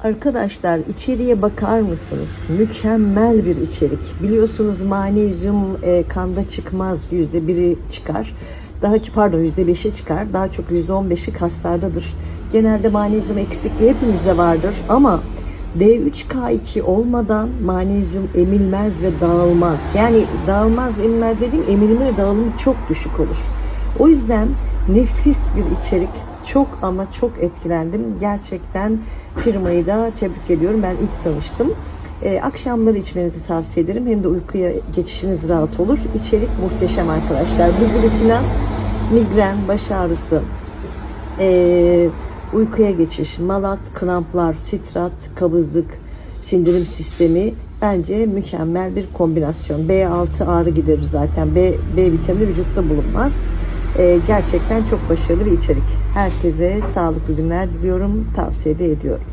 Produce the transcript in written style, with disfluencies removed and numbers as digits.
Arkadaşlar içeriye bakar mısınız? Mükemmel bir içerik. Biliyorsunuz magnezyum kanda çıkmaz, %1'i çıkar. %5'i çıkar. Daha çok %15'i kaslardadır. Genelde magnezyum eksikliği hepimizde vardır ama D3K2 olmadan magnezyum emilmez ve dağılmaz. Yani dağılmaz, emilmez dediğim, emilimi ve dağılımı çok düşük olur. O yüzden nefis bir içerik. Çok ama çok etkilendim. Gerçekten firmayı da tebrik ediyorum. Ben ilk tanıştım. Akşamları içmenizi tavsiye ederim. Hem de uykuya geçişiniz rahat olur. İçerik muhteşem arkadaşlar. Bilgilisinat, migren, baş ağrısı, uykuya geçiş, malat, kramplar, sitrat, kabızlık, sindirim sistemi bence mükemmel bir kombinasyon. B6 ağrı giderir zaten. B vitamini vücutta bulunmaz. Gerçekten çok başarılı bir içerik. Herkese sağlıklı günler diliyorum. Tavsiye de ediyorum.